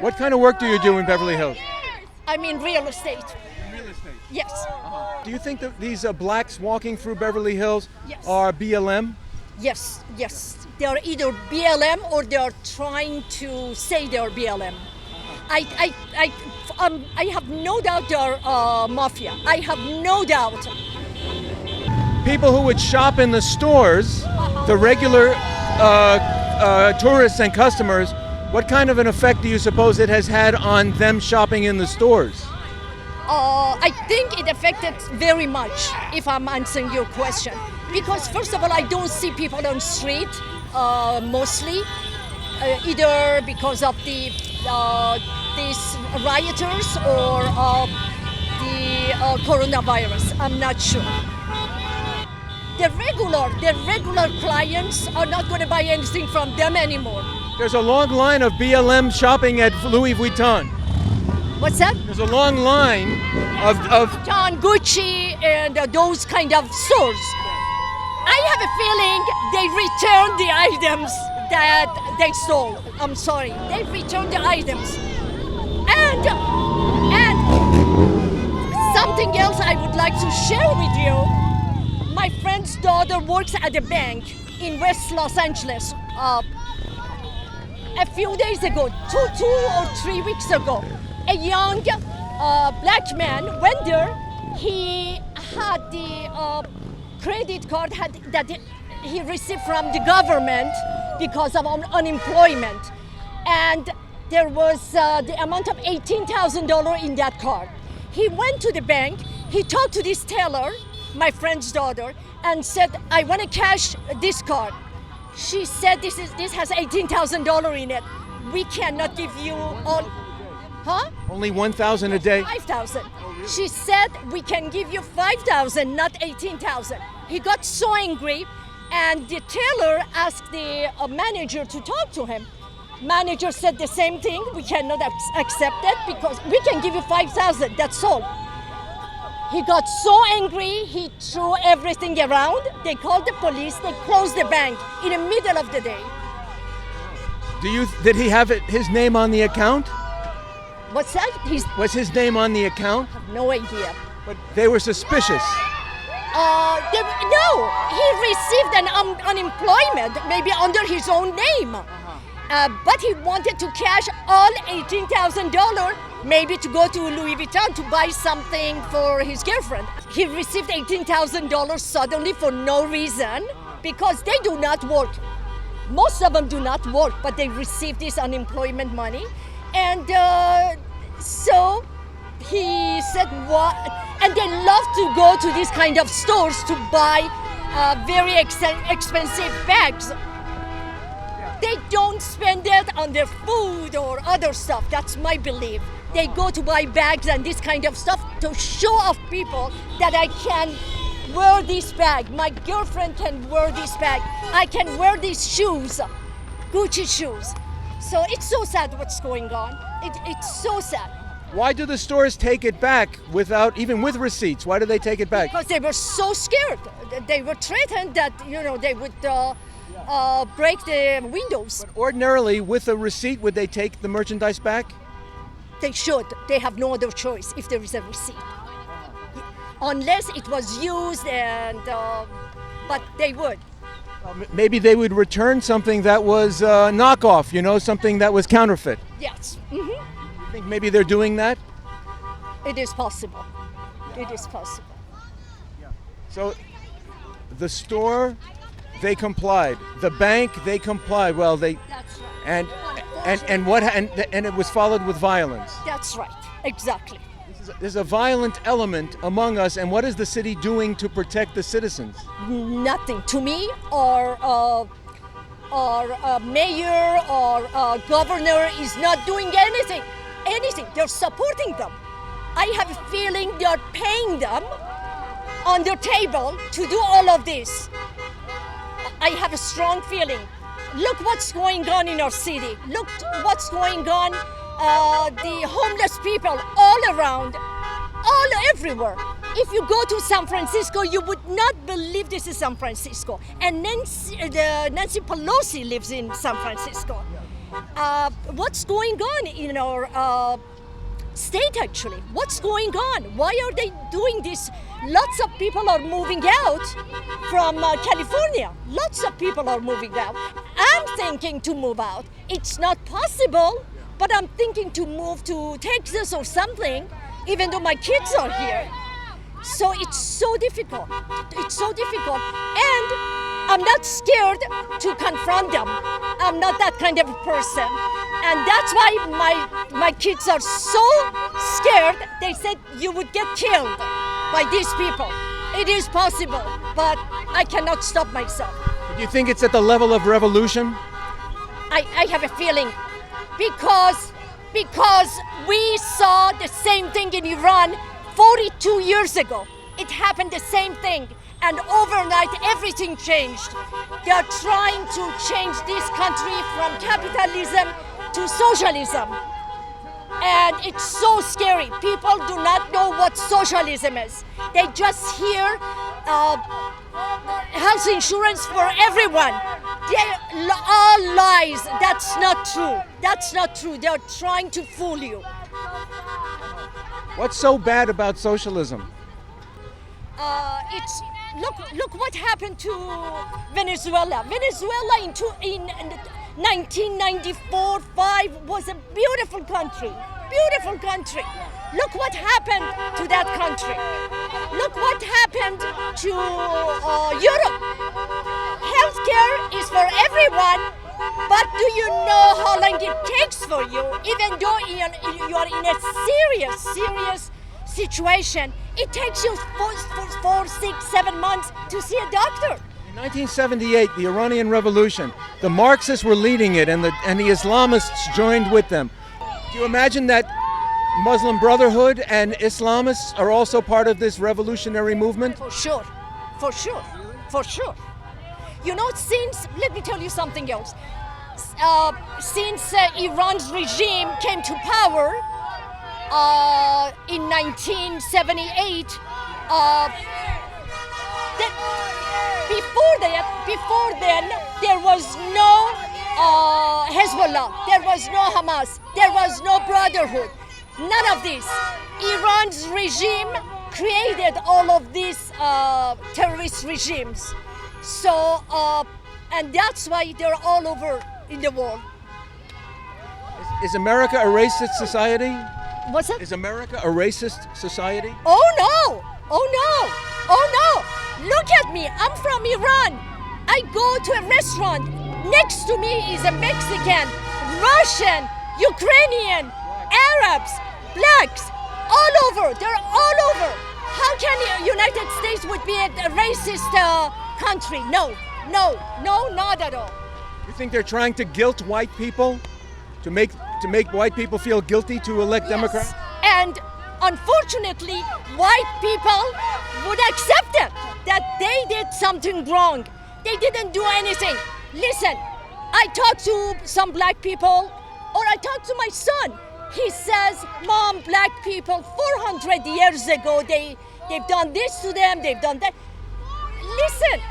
What kind of work do you do in Beverly Hills? I'm in real estate. Real estate. Yes. Do you think that these blacks walking through Beverly Hills Yes. are B.L.M? Yes. They are either B.L.M. or they are trying to say they are B.L.M. I have no doubt they are mafia. I have no doubt. People who would shop in the stores, the regular tourists and customers, what kind of an effect do you suppose it has had on them shopping in the stores? I think it affected very much, if I'm answering your question. Because first of all, I don't see people on the street, mostly, either because of these rioters or the coronavirus. I'm not sure. The regular clients are not going to buy anything from them anymore. There's a long line of B.L.M. shopping at Louis Vuitton. What's that? There's a long line of John Gucci and those kind of stores. I have a feeling they returned the items that they stole. I'm sorry, they returned the items. And something else I would like to share with you. My friend's daughter works at a bank in West Los Angeles. A few days ago, two or 3 weeks ago, a young black man went there. He had the credit card that he received from the government because of unemployment. And there was the amount of $18,000 in that card. He went to the bank, he talked to this teller, my friend's daughter, and said, I want to cash this card. She said, this has $18,000 in it. We cannot give you all. Huh? only $1,000 a day. 5,000. She said, we can give you 5,000, not 18,000. He got so angry, and the teller asked the manager to talk to him. Manager said the same thing. We cannot accept it because we can give you 5,000. That's all. He got so angry, he threw everything around. They called the police. They closed the bank in the middle of the day. Did he have his name on the account? What's that? Was his name on the account? I have no idea. But they were suspicious. No, he received an unemployment, maybe under his own name. But he wanted to cash all $18,000, maybe to go to Louis Vuitton to buy something for his girlfriend. He received $18,000 suddenly for no reason because they do not work. Most of them do not work, but they receive this unemployment money. And so he said, what? And they love to go to these kind of stores to buy very expensive bags. They don't spend it on their food or other stuff. That's my belief. They go to buy bags and this kind of stuff to show off people that I can wear this bag. My girlfriend can wear this bag. I can wear these shoes, Gucci shoes. So it's so sad what's going on. It's so sad. Why do the stores take it back even with receipts? Why do they take it back? Because they were so scared. They were threatened that, they would break the windows. But ordinarily, with a receipt, would they take the merchandise back? They should. They have no other choice if there is a receipt. Unless it was used but they would. Maybe they would return something that was knockoff, something that was counterfeit. Yes. You think maybe they're doing that? It is possible. It is possible. So the store, they complied. The bank, they complied. Well, they That's right. and it was followed with violence. That's right. Exactly. There's a violent element among us, and what is the city doing to protect the citizens? Nothing. To me, or mayor or governor is not doing anything. They're supporting them. I have a feeling they're paying them on their table to do all of this. I have a strong feeling. Look what's going on in our city. Look what's going on. The homeless people all around, everywhere. If you go to San Francisco, you would not believe this is San Francisco. And Nancy Pelosi lives in San Francisco. what's going on in our state actually? What's going on? Why are they doing this? Lots of people are moving out from California. Lots of people are moving out. I'm thinking to move out. It's not possible, but I'm thinking to move to Texas or something, even though my kids are here. So it's so difficult. It's so difficult. And I'm not scared to confront them. I'm not that kind of a person. And that's why my kids are so scared. They said you would get killed by these people. It is possible, but I cannot stop myself. Do you think it's at the level of revolution? I have a feeling because we saw the same thing in Iran 42 years ago. It happened the same thing, and overnight everything changed. They are trying to change this country from capitalism to socialism. And it's so scary. People do not know what socialism is. They just hear health insurance for everyone. They're all lies. That's not true. That's not true. They're trying to fool you. What's so bad about socialism? It's look what happened to Venezuela. Venezuela in 1994-5 was a beautiful country. Beautiful country. Look what happened to that country. Look what happened to Europe. Healthcare is for everyone, but do you know how long it takes for you? Even though you are in a serious situation, it takes you 4, 6, 7 months to see a doctor. In 1978, the Iranian Revolution, the Marxists were leading it and the Islamists joined with them. Do you imagine that Muslim Brotherhood and Islamists are also part of this revolutionary movement? For sure. You know, let me tell you something else. Since Iran's regime came to power in 1978, before then, there was no Hezbollah, there was no Hamas, there was no Brotherhood, none of this. Iran's regime created all of these terrorist regimes. So, and that's why they're all over in the world. Is America a racist society? What's that? Is America a racist society? Oh no! Look at me, I'm from Iran. I go to a restaurant, next to me is a Mexican, Russian, Ukrainian, Arabs, blacks, all over, they're all over. How can the United States would be a racist country? No, not at all. You think they're trying to guilt white people? To make white people feel guilty to elect Democrats? And unfortunately, white people would accept it, that they did something wrong. They didn't do anything. Listen, I talked to some black people, or I talked to my son. He says, Mom, black people 400 years ago, they've done this to them, they've done that. Listen,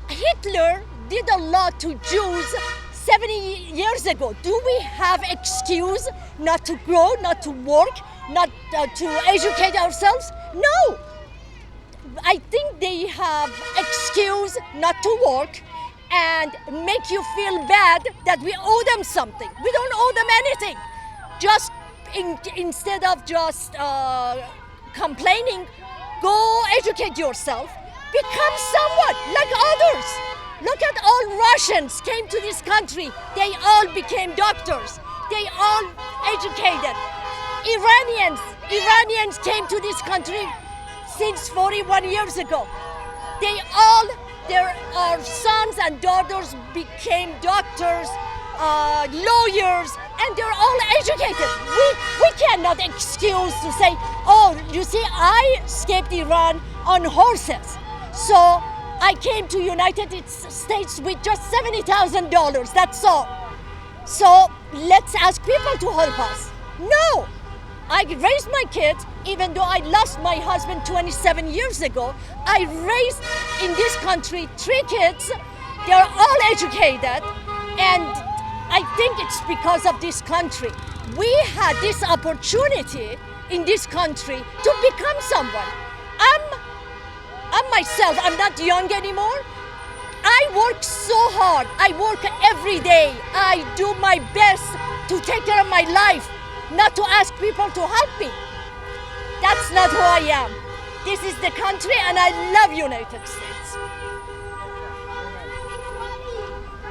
Hitler did a lot to Jews 70 years ago. Do we have excuse not to grow, not to work, not to educate ourselves? No. I think they have excuse not to work and make you feel bad that we owe them something. We don't owe them anything. Just instead of just complaining, go educate yourself, become somewhat like others. Look at all Russians came to this country. They all became doctors. They all educated. Iranians came to this country since 41 years ago. Their sons and daughters became doctors, lawyers, and they're all educated. We cannot excuse to say, oh, you see, I escaped Iran on horses. So I came to United States with just $70,000, that's all. So let's ask people to help us. No, I raised my kids, even though I lost my husband 27 years ago. I raised in this country 3 kids. They're all educated, and I think it's because of this country. We had this opportunity in this country to become someone. I'm myself, I'm not young anymore. I work so hard. I work every day. I do my best to take care of my life, not to ask people to help me. That's not who I am. This is the country, and I love United States.